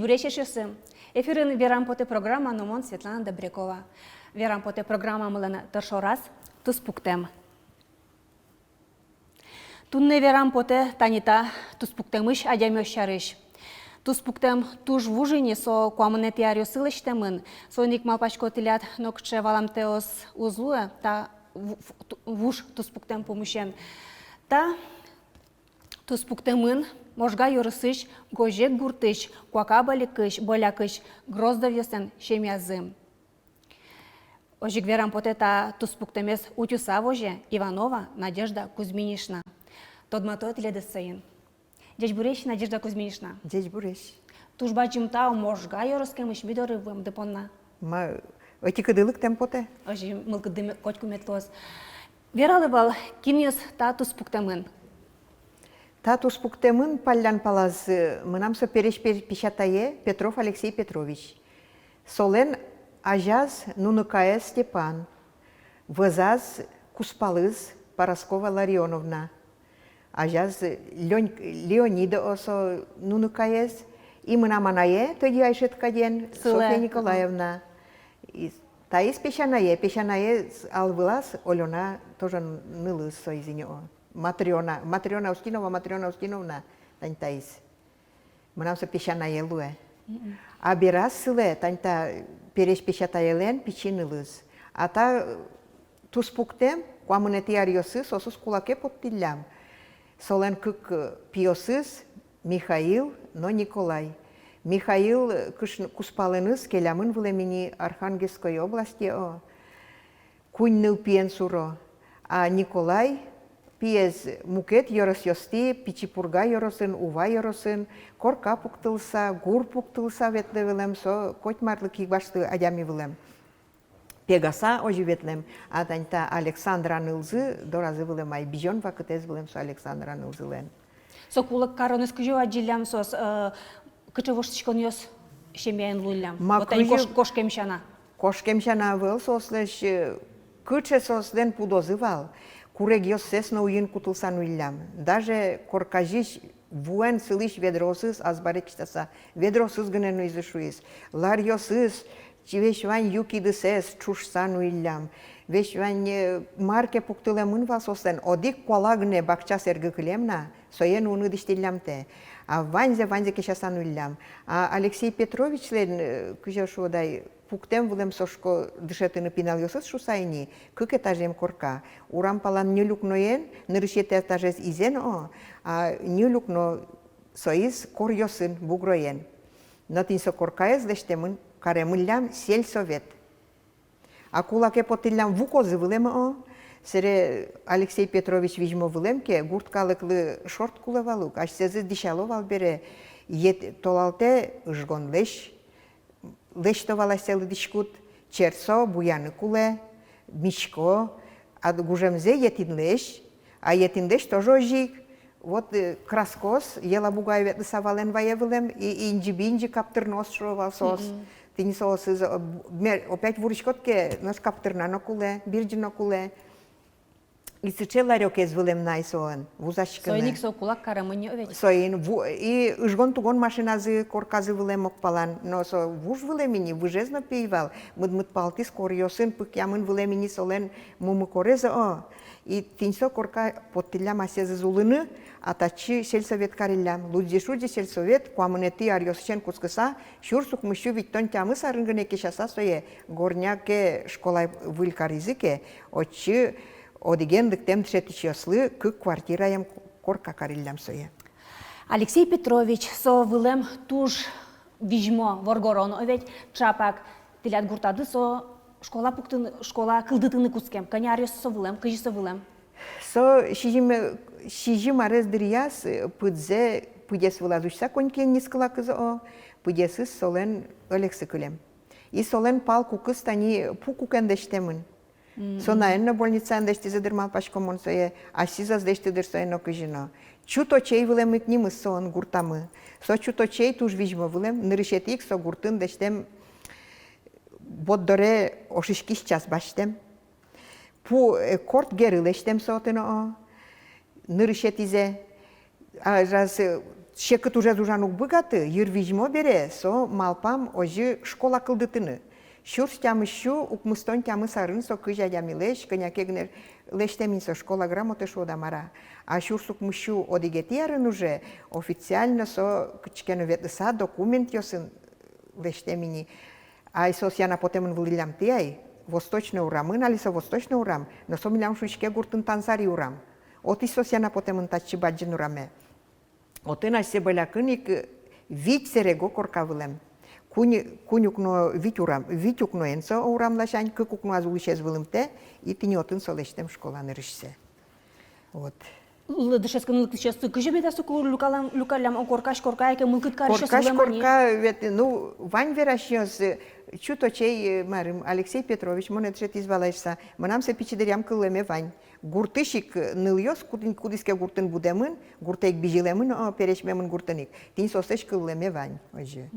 Дежбуречешься. Эфирын Верампоте программа номон Светлана Добрякова. Верампоте программа мылана торшо раз туспуктем. Тунне Верампоте танита туспуктемыш адямёшчарыш. Туспуктем туж вужине со куамынетиарио сылыштемын. Соник малпачко тилят нокче валамтеос узлуя та вуж туспуктем помощен. Та туспуктемын можга юрысыш, гожек гуртыш, куакабаликыш, болякыш, гроздовьесен шемязым. Ожик Верампоте та туспуктемес утюсавоже Иванова Надежда Кузьминишна. Тодмато теледесейн. Дежбуреш Надежда Кузьминишна. Дежбуреш. Тужба чимтау можга юрыскемыш бидорывым депонна. Ма отикадылык темпоте. Ожи мылкыдыме кочкуметлос. Вералыбал кинес та туспуктемын. Та туспуктемын паллян палаз мынамсо переш печатае Петров Алексей Петрович. Солен ажаз Нунукая Степан. Вызаз Куспалыз Параскова Ларионовна. Ажаз Леонида осо Нунукаес. И мынаманае тоди айшеткаден Софья Николаевна. Таис пешанае алвылаз Олена тоже нылыз соизинео. Матрена Устиновна, тань таис. Мынамсо пешанае луэ. А берас сыле, тань та переш пешатаелен печинылыз. А та туспуктем, куамынетиариосыз, осус кулаке поттиллям. Солен кык пиосыз Михаил, но Николай. Михаил куспалыныз келямын вылемени Архангельской области о. Куньныл пиен суро. А Николай пиез мукет йорос йости, пичипурга йоросын, ува йоросын, корка пуктылса, гур пуктылса ветле вылем, со котьмарлык игбашты адями вылем. Пегаса ожи ветлем, а таньта Александра нылзы, доразы вылем, ай бижон вакытез вылем со Александра нылзылен. Со кулак кароныз кыжо аджилям сос кычывоштичкон йос шемяйын лулям. Вот они кошкемшана. Кошкемшана выл сослеш кыче сослен пудозывал. Курек йос сесно уин кутылсан уиллям. Даже коркажиш вуен сылыш ведросыз азбаречтаса. Ведросыз гынен уизышуиз. Лар йосыз чивешвань юкидысес чушсан уиллям. Вешвань марке пуктылемын вал сослен. Одик колагне бакча сергыкылемна. Соен уны диштиллямте. А ванзе кешасан уиллям. А Алексей Петрович лен кыжашудай пуктем вулем сошко дышетыны пинал йосыз шусайни, кык этажем корка. Урам палан нюлюкноен, нырышет этажез изен о, а нюлюкно соиз кор йосын бугроен. Но тинсо коркаез лештемын каремыллям сельсовет. А кулаке потиллям вукозы вулем о, сере Алексей Петрович вижмо вулемке гурткалыклы шорт кулевалук, аж сезы дишаловал бере, ет толалте ыжгон леш, лештовала сели дишкут, черсо, буяны куле, мишко, а гужемзе етин леш, а етин леш тоже ожик. Вот краскос, ела бугай ветлы савален ваевылем, и инджи-бинджи каптырнос шровал сос. Тин сос, опять вуришкотке, нос каптырнано куле, бирджино куле. И сычеларёк езвылем найсоан, вузашкыны. Сойник со кулак карамыни овечь. Соин, и жгон-тугон машиназы корказы вылем окпалан, но со вуж вылемини, выжезно пейвал, мыд палти скоро йосын пык ямын вылемини солен мумы кореза о. И тинсо корка поттиллям асезы зулыны, а тачи сельсовет кариллям. Лудзишуди сельсовет, куамынети арьосчен кускыса, шурсук мышу виттон тямы сарынгыне кешаса сое, горняке школа выль каризыке, очи одигендык тем тшетичьослы кык квартираям корка кариллям сое. Алексей Петрович со вылем туж вижмо воргорон овечь чапак тилят гуртады со школа кылдытыны кускем, канярьос со вылем, кыжи со вылем. Со шижим арез дырьяс пыдзе пыдес вылазушса конькен нискыла кызы о, пыдесыз солен öлексы кылем. И солен пал кукыс тани пу кукендештемын. Сонаенно больница андешти задырмал пашкомон сое, а сизаз дештидыр соено кыжино. Чуто чей вылем икним сон гуртамы. Со чуто чей туж вижмо вылем, нырышетик со гуртын дештем боддоре ошишкиш час баштем. Пу корт герылештем сотыно о, нырышетизе, а раз шекыт уже зужанук быгаты, юрвижмо бере, со малпам ожи школа кылдытыны. Шур стямыщу, укмыстон тямы сарын, со кыжа ямилеш, конякегнер лештемин со школа грамоты шодамара. А шур сукмыщу одигетиярын уже официально со кычкену ветлыса документ йосын лештемини. Ай сос яна потемын вылилям тиай, восточный урамын, алисо восточный урам, но со милям шучке гуртын танзари урам. От и сос яна потемын тачи баджин ураме. Отын асе былякыник вить серего коркавылем. Кунюкно витюкно энсо урамлашань, кукукно азулышез вылымте, и тыни отын солештем школаны рышсе. Вот. Лыдышескын лыктышес кыжебеда суку люкалям о коркаш коркайке мылкыт карышес Коркаш вылемани. корка, ну, вань верашьёс, чуто чей марым Алексей Петрович, монет шет извалайся, манам се пичидерям кылеме вань. Гуртышик ныльёс, кудиске гуртын будемын, гуртейк бижилемын, перешмемын гуртыник. Тин состеш кылеме вань, оже.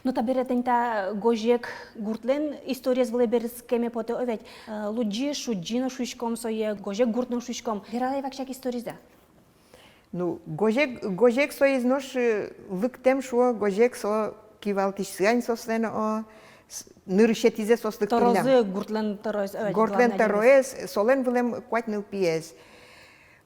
Но та беретен та гожек гуртлен историес влеберс кеме поте овет. Луджи шуджино шушком сое гожек гуртным шушком. Вералай вакшак историза. Ну, гожек со изнош лыктем шо, гожек со кивалтиш сыань сослено, нырышетизе сослыктылям. Торозы гуртлен тороз овет. Гортлен тароес, солен вылем кватныл пиес.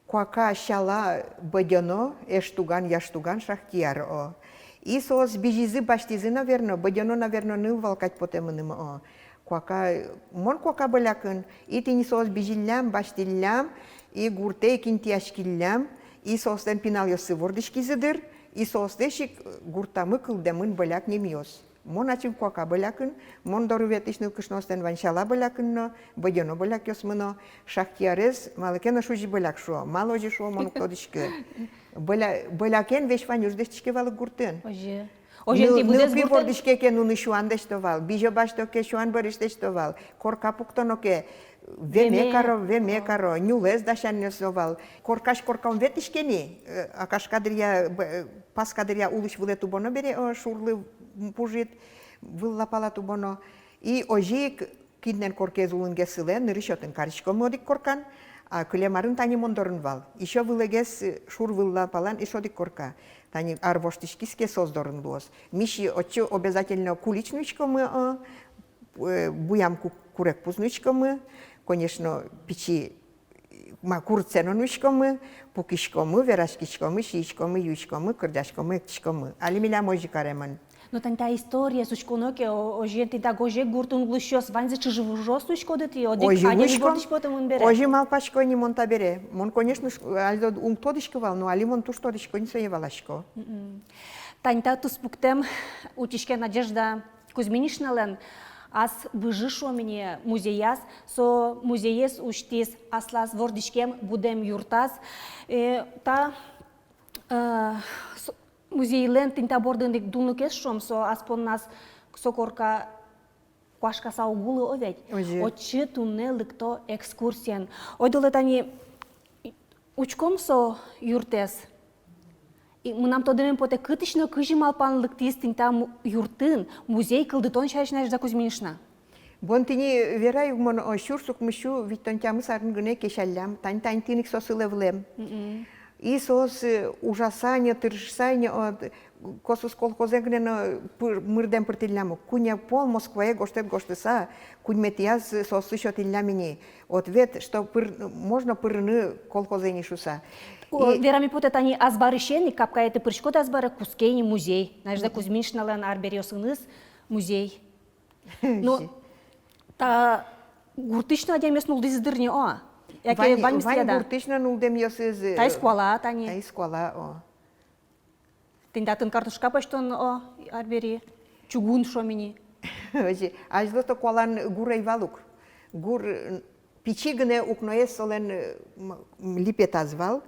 Куака шала бадьоно, эштуган, яштуган, шахтияр. И сос бижизы баштизы, наверно, бадьоно, наверно, ныл валкать потемыным. Куака, мон куака балякын, и тини сос бижилям, баштиллям, и гурте кинтияшкиллям, и сослен пинал йосы вордышкизыдыр, и сослешик гуртамы кылдемын баляк немиос. Мон ачин куака балякын, мон дорыветишныл кышностен ваншала балякынно, бадьоно баляк йосмыно, шахтиярез, малыкена шужи баляк шо, маложи шо, мон уктодышкы. Балякен веш вань юждышчике валы гуртын. Оже. Оже ти будес Нылпи гуртен. вордышкеке нуны шуан дештовал, бижо баштоке шуан барыш дештовал, корка пуктоноке, веме каро, нюлез дашан несовал, коркаш коркам ветишкени, акаш кадрия, пас кадрия улыш вылету боно бере, шурлы пужит, вылла палату боно, и ожик кинден коркез улынге сылен, нырышотын карышко модик коркан, а клемарын тани мондорын вал. Еще вылегес шур вылла палан, и шодик корка. Тани арвоштышкиске создорын луос. Миши отчу обязательно куличничко мы, буямку курек пузничко мы, конечно, печи курценонучко мы, пукишко мы, верашкичко мы, шишко мы, ючко мы, кырдяшко мы, ктичко мы. Али миля можи кареман. Но тань та история сучконоке оже ти та гожек гуртун глушос ванзе чижвужо сучко дети одик аня гуртиш потом бере. Ожи малпашко не мон табере. Мон, конечно, альдо умтодишко вал, но али мон туштодишко не соевалашко. Тань та туспуктем утишке Надежда Кузьминишна лен, аз выжишо мне музеяс, со музеес уштис аслас вордишкем будем юртас. Та музейлен тинта бордындик дунукес шом, со аспон нас сокорка квашка саугулы овет. Очи тунне лыкто экскурсиен. Ойдолы тани учком со юртес. И мынам тодырын поте кытышно кыжи малпан лыктис тинта юртын, музей кылдытон шайшнаш за Кузьминишна. Бонтини верай мон шурсук мышу виттонтямы сарын гыне кешаллям, тань тиник сосылевлем. И сос ужасание, тыржсание от косус колхозегнено мырдем пыртилляму. Куня пол Москвае гоштет гоштеса, кунь метияз сос еще тиллямини. От вет, что можно пырны колхозени шуса. Верами потет они азбарышени, капкаеты пыршкот азбара кускейни музей. Надежда Кузьминишна лен арбериосыныз музей. Ну, та гуртышна демес нулдиздырни о. Вань гуртышна нулдем йосыз. Та искуала тани. Та искуала о. Тиндатын картошка паштон о арбери. Чугун шомини. Ажлото куалан гурей валук. Гур пичигне укноес солен липетазвал.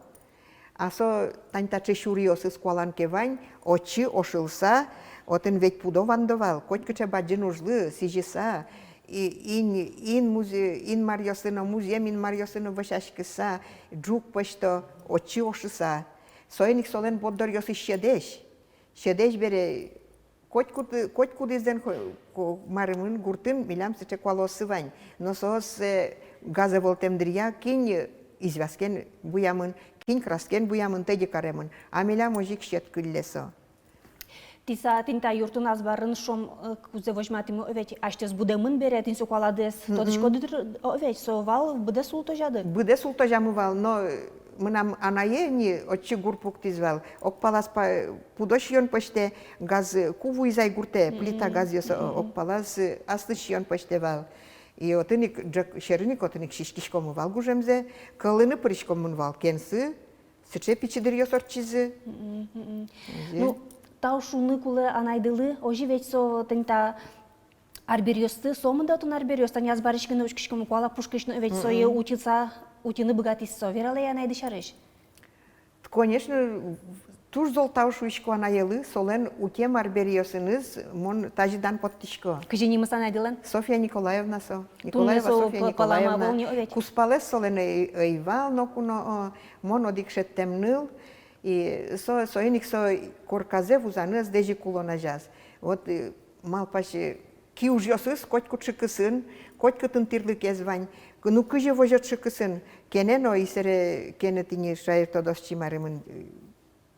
А со таньта чешуриосы скуалан кевань, очи ошылса, отын ведь пудо вандовал. Котькача баджин ужлы, сижиса. Ин марьосыно музеем, ин марьосыно вышашкыса, джук пышто, очи ошыса. Соеник солен боддор йосы щедеш. Щедеш бере, коть кудизден марымын гуртын, милям сыче куалосы вань. Но соос газы волтемдрия, кинь извязкен буямын, Кин краскен буямын теди каремын. Амеля можик щет кыллесо. Тиса тинта юртун азбарын шом кузе возьматимы овет аштес будемын бере тин сукаладес тодичко дитр овет совал буде сул тожады. Буде сул тожамывал, но мынам анае ни отчи гурпук тизвал. Окпалас пудошион почте газ куву изай гурте, плита газ ёсо окпалас астышион почте вал. И отыник шерник отыник шишкишкому вал гужемзе, кылыны пришкомун вал кенсы, сыче пичидыр ёсорчизы. Ну, тау шуны кулы анайдылы, ожи ведь со тинта арберьёсты, сомында тун арберьёстан язбарышкины учкишкому куала пушкишны ведь сое учится утины богатись со верале анайды шарыш. Конечно, туж зол таушуишко анаелы, солен утем арберьёсыныз мон тажидан подтишко. Кыженимыс анайдылын? Софья Николаевна со. Тунне со палама волни овет. Куспалес солен эйвал, но куно мон одикшеттемныл. И со иник со корказе вузаныз дежи кулонажаз. Вот малпаш киужьосыз котку чыкысын, коткытын тирлык езвань. Ну кыже вожат чыкысын. Кенено исере кенетини шайыр тодос чимарымын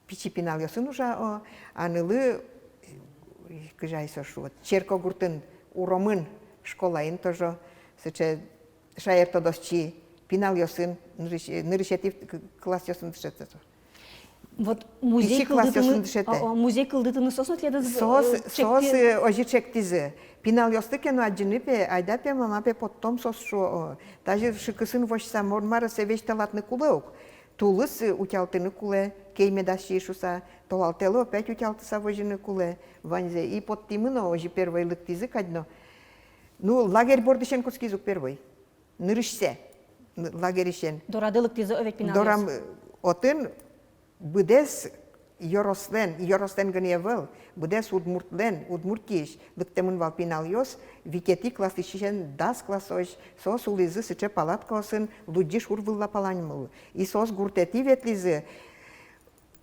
пичи пинал ёсын ужа анылы кыжай сошу. Вот черко гуртын уромын школаин тоже сыче шайыр тодос чи пинал ёсын нырышетив класс ёсын дышетсо. Вот музей кылдытыны сосын следы сос ожи чектизы. Пинал ёстыке но аджинипе айдапе мамапе потом сос шо. Даже шикысын вошса мормара севешталатны кулеук. Тулыс утялтыны куле, кеймедаши шуса, толалтело опять утялтыса вожины куле. Ванзе и подтимыно ожи первый лыктизы кадно. Ну лагерь бордышен кускизук первый. Нырышсе лагеришен. Дорады лыктизы овет пинал. Дорам отын Будес йорослен гневел, будес удмуртиш, лыктемын вал пинал йос, викети классишен дас классош, сос улизы сыче палаткосын, лудиш урвылла паланьмыл. И сос гуртети ветлизы,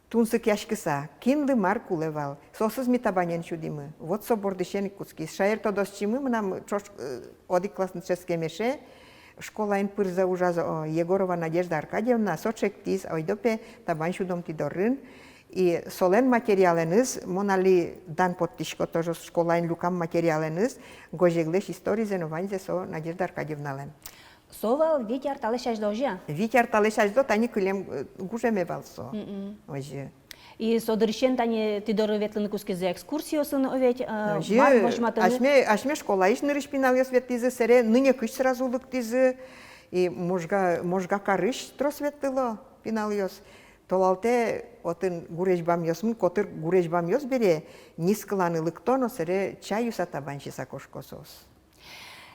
тунсык яшкыса, кинлы маркулевал, сосыз митабанен чудимы. Вот со бордышен куцкис. Шайыр тодосчимы, мнам чош одик классныческемеше, школаин пырза ужаза Егорова Надежда Аркадьевна сочектиз ойдопе табан шудом тидорын и солен материаленыз монали дан подтишко тоже школаин лукам материаленыз гожеглеш истории зенованзе со Надежда Аркадьевна лен. Совал Витяр талешаш дожа. Витяр талешаш до тани кылем гужеме валсо. Оже. И содыршен тани тидоры ветлыны кускезе экскурсиосын овет ашме школа иш нырыш пинал ёс ветлизы сере ныне кыш сразу лыктизы и можга карыш трос ветлыло пинал ёс. Толалте отын гурежбам ёсмын котыр гурежбам ёс бере нискыланы лыктоно сере чай юсата баншиса кошкосос.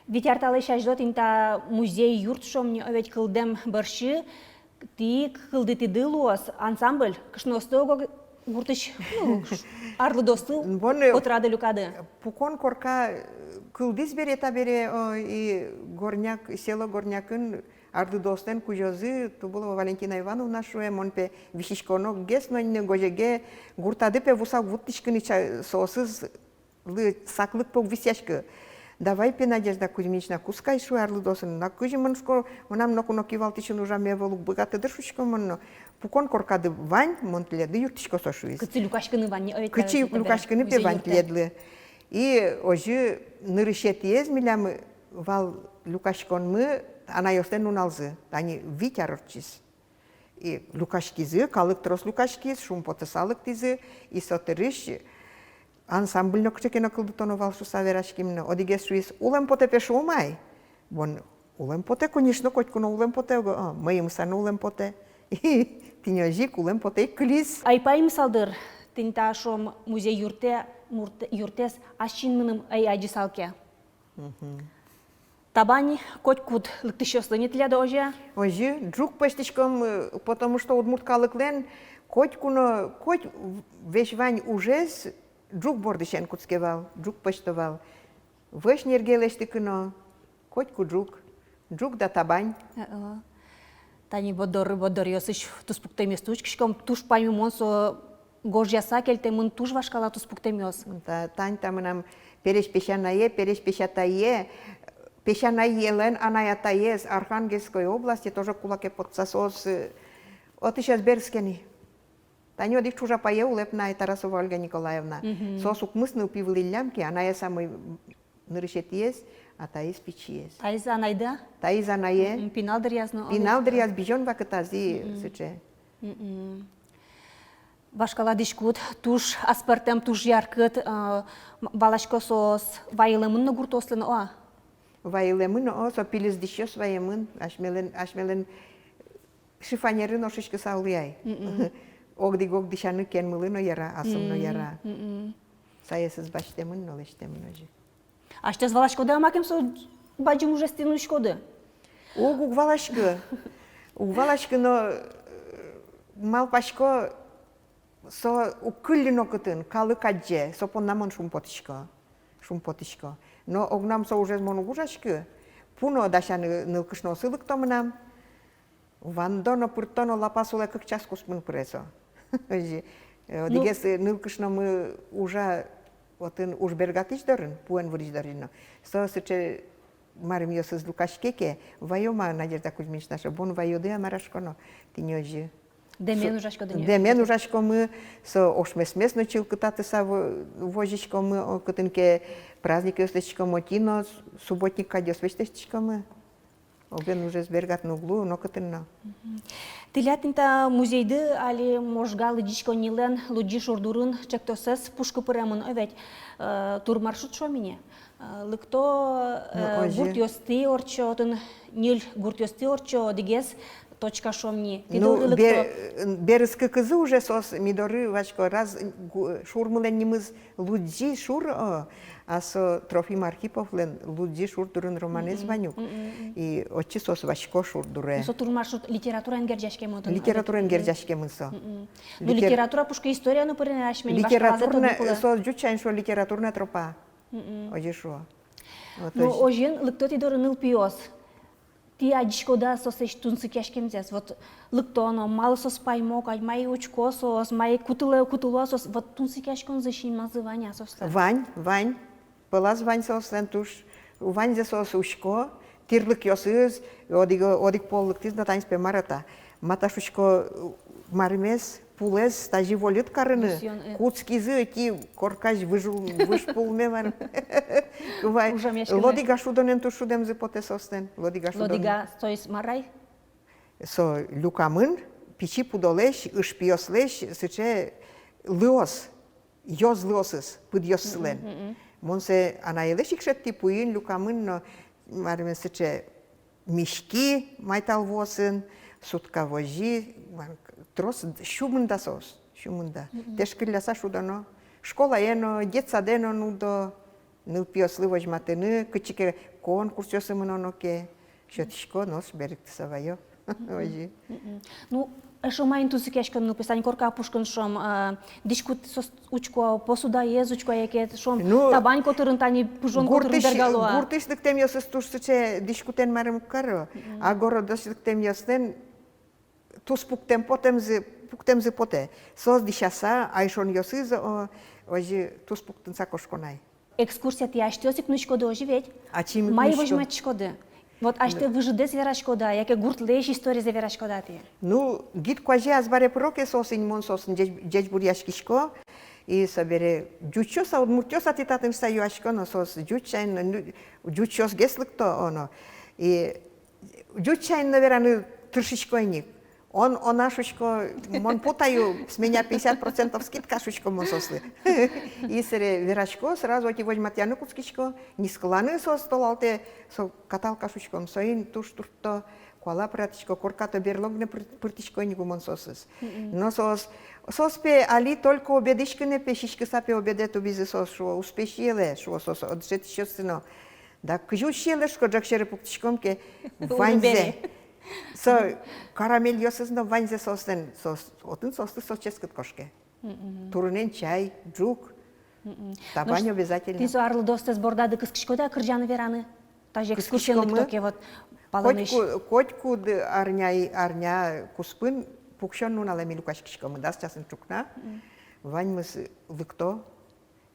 Витяр талешаш до тинта музей юрт шомни овет кылдем барши ти кылдыты дылуос ансамбль кышностого гуртыш арлы достыл отрады люкады. Пукон корка кылдыз бере табере и горняк село горнякын арлы достен кужозы тубулова Валентина Ивановна шуе монпе вишишконо геснойны гожеге гуртады пе вусак вуттишкыны сосыз саклык пок висяшкы. Давай пе Надежда Кузьмична кускай шу арлы досын. На кужи мыншко мынам нокуно кивалтишын ужа мевелук богатыдыр шушко мынно. Пукон коркады вань монтледы юртишко сошуиз. Кычы люкашкыны вань овет. Кычы люкашкыны пе вань тледлы. И ожи нырышетиез милям вал люкашкон мы анайостен уналзы. Тани витярырчиз. И люкашкизы, калык трос люкашкиз, шум потысалык тизы, и сотырыш ансамбль нокчекена кылдытоно валшу саверашкимно. Одигес шуиз улем поте пеше умай. Вон улем поте, конечно, котькуно улем поте. Моим сана улем поте. И тиньожик улем поте клиз. Айпай мисалдыр, тинта шом музей юртес ашчинмыным ай аджисалке. Табани котькут лыктышёслы не тляда ожа? Ожи, джук пештишком, потому что удмурткалыклен котькуно, коть вешвань ужез, джук бордышен куцкевал, джук пештовал. Веш нергелештикыно, котьку джук да табань. Тани бодор ёсыш туспуктем ёс тучкишком, туш паймы монсо горжяса келтемын туш вашкала туспуктем ёс. Тань тамынам переш пешатае, Пешанайелен, Анаятаез, Архангельской области, тоже кулаке подсосос от сейчас берскени. Танё дик чужа пае улепна и Тарасова Ольга Николаевна. Сос укмысныл пивли лямки, она я самый нырышет есть, а Таис пичи есть. Таис анайда? Таис анае. Пиналдыр язно. Пиналдыр яз бижон вакытази сыче. Башкала дишкут, туш аспартем, туш яркыт, балашко сос, вайылымын на гуртослын оа. Вайылымын о, со пилис дишёс вайымын, ашмелен шифанерын ошишкы саулыяй. Огди шаны кен мылыно яра, асымно яра. Саясыз баштемын, нолештемын ожи. А что с Валашкода амакем со баджим уже стену шкоды? Уг Валашкы, но малпашко со укыллино кытын, калы кадже, со поннамын шумпотышко. Но огнам со уже монугужашкы, пуно дашаны нылкышно сылык томынам, вандоно пыртоно лапасуле как час куспын пресо. Дигес нылкышно мы уже отын уж бергатыч дорын, пуэн вырыч дорыно. Со сыче марим ёсыз лукашкеке, вайома Надежда Кузьминична, что бон вайоды амарашконо, ты не ожи. Демен ужашко дынё. Демен ужашко мы со ошмес ночил кытаты са возичко мы кытынке праздник ёстечко мотино, субботник кадёс вестечко мы. Обен уже сбергат на углу, но кытынно. Тилятинта музейды али можгалы дичко нилен луджи шурдурын чектосес пушка пыремын овет тур маршрут шо мине. Лыкто гурт ёсты орчотын нил гурт ёсты орчо дигес точка шомни. Ну, берыскі кызы уже сос мидоры вачко раз шурмылен немыз луджи шур, а со Трофим Архиповлен луджи шур дурын романез ванюк. И отчи сос вачко шур дуре. Со тур маршрут литература энгерджашке модын. Литература энгерджашке мысо. Ну, литература пушка история, ну, поренашмен. Литературна, сос джучайн шо литературна тропа. Ожи шо. Ну, ожен лыкто ти дорыныл пиос. Ти адишкода сосеш тунсы кешкемзес. Вот лыктоно, мало сос паймок, ай май очко сос, май кутуло сос. Вот тунсы кешкон зашин называния состав. Вань. Пылаз Вань сослен туш. Вань зе сос ушко. Тирлык ёсыз, одик поллыктыз на таньспе марата. Маташушко мармес, пулез, стажи волют карыны. Куцкизы, ки коркаш вышпулме мар. Лодига шудонен тушудем зе поте сослен. Лодига стоис марай? Со люкамын, пичи пудолеш, ышпиослеш, сыче лыос, ёз лыосыз, пыд ёссылен. Монсе анаелешик шетти пуин люкамын, но мармен сыче мишки майтал восын, сутка вожи, трос шумында сос, шумында. Тешкилляса шудано. Школа ено, детсадено нудо, нылпиослы вожматыны, кычике конкурс ёсымыноноке, шетишко нос беректи савайо. Вожи. Ну, эшо майын тунсы кешкон написань корка пушкын шом, дишкут учко посуда ез учко якет шом, табань котырын тани пужон котырын бергалуа. Гуртышлык тем ёсыз тушсыче дишкутен марым каро, а городошлык тем ёстен тус пуктем потемзы поте. Соз дишаса, айшон ёсыз, ожи тус пуктын сакошконай. Экскурсия ти аштёсик нучкоды ожи ведь? А чим май вожмачкоды. Вот аште выжиде зверашкода, яке гуртлеш история зверашкода ти. Ну, гид кваже азбаре проке сосин мон сосин джеч буряшкишко, и собере джучоса удмуртёса ти татым стаюашко, но сос джучайн, джучос геслыкто оно. И джучайн, наверное, тыршичкойник. Он нашушко, мон путаю, с меня 50% скидка шучко мон сослы. И сере верашко, сразу эти возьмат яны куцкичко, не скланы со столалте, со каталка шучком, соин туш-турто, куала пратичко, коркато берлогне пыртичко не гумон сосыс. Но соспе али только обедичко не пешичко сапе обедету бизе сос, шо успешиле, шо сос, отжетичёстыно. Да кжучелешко джакшере пуктичкомке ванзе. Со карамель ёсызно ванзе состен, отын состы соческат кошке. Турунен чай, джук, табань обязательно. Ти со арлы досты сбордады кыскышкода кыржаны вераны? Таже экскурсионлык токе вот паланыш. Котку арня куспын пукшон нуналами лукашкишкомы, да, сейчас чукна. Вань мыс лыкто,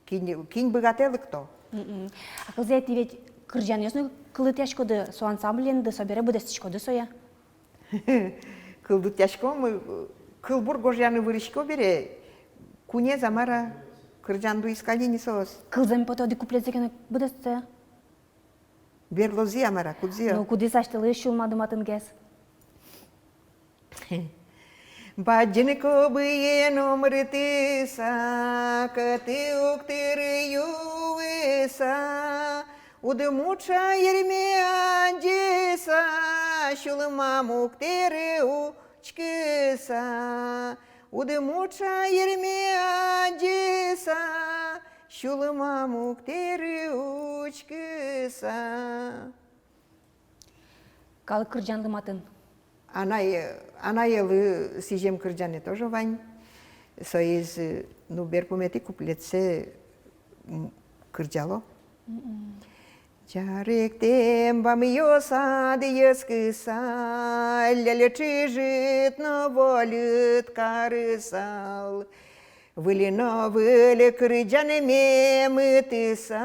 кинь богате лыкто. А кылзе ти ведь кыржан ёсны кылытяшкоды со ансамбленды собере будестичкоды соя? Кылдыт тяжком, кылбур гожьяны вырышко бере, куне замара кыржанду искали не сос. Кылзам потоди куплет зекене будесте. Берлози амара, кудзио. Ну, куди саштылы шулмадым атын гес. Баджин को बिये नोमरते सा कते उक्तेरे युवेसा उदमुचा यरमे आजेसा शुलमा मुक्तेरे उचकेसा उदमुचा यरमे आजेसा शुलमा मुक्तेरे उचकेसा. Кал кыржандым атын. Анаелы сижем кырджане тоже вань. Соиз, ну, берпумети куплетсе кырджало. Чаректем бамьёса диескыса, ляля чижит, но волит карысал. Вылино выле кырджане мемытыса,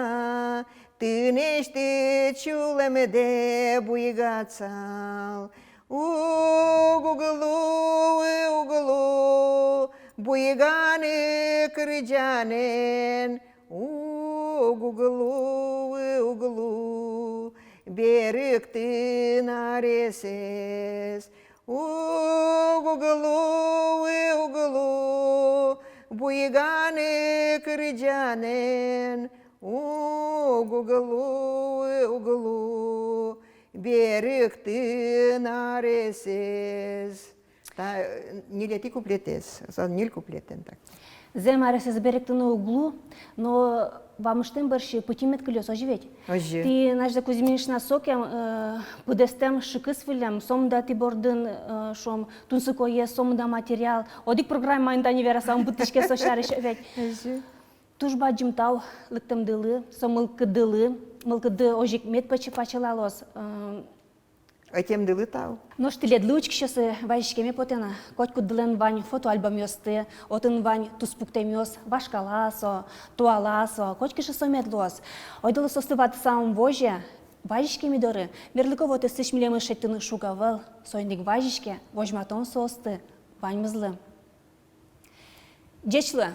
ты нешты чулемеде буйгацал. Угулу, буйганы кырджанен, угулу, берыкты наресес. Угулу, буйганы кырджанен, угулу, берыкты наресес. Не лети куплетес, не куплетен так. Земаре се заберекте на углу, но вам штем бърши потимет колесо живеть. Ожи. Ти наш да кузиминиш на сокем, подестем шикыс вилям, сом да ти бордын шом, тунсы кое сом да материал. Одик программа инда не вера сам бутышке сошариш ведь. Ожи. Туж баджим тау, лыктым дылы, сом мылкыды ожик мет пачалалос. Атем дылы тау. Но штилет лучки шосы вайшкеме потена, котку дылен вань фотоальбом ёсты, отын вань туспуктем ёс, вашкаласо, туаласо, котки шосо медлос. Ойдылы состыват сам воже, вайшкеме доры, мерлыково ты сыш милемы шеттыны шугавыл, сойник вайшке, вожматон состы, вань мызлы. Дечлы,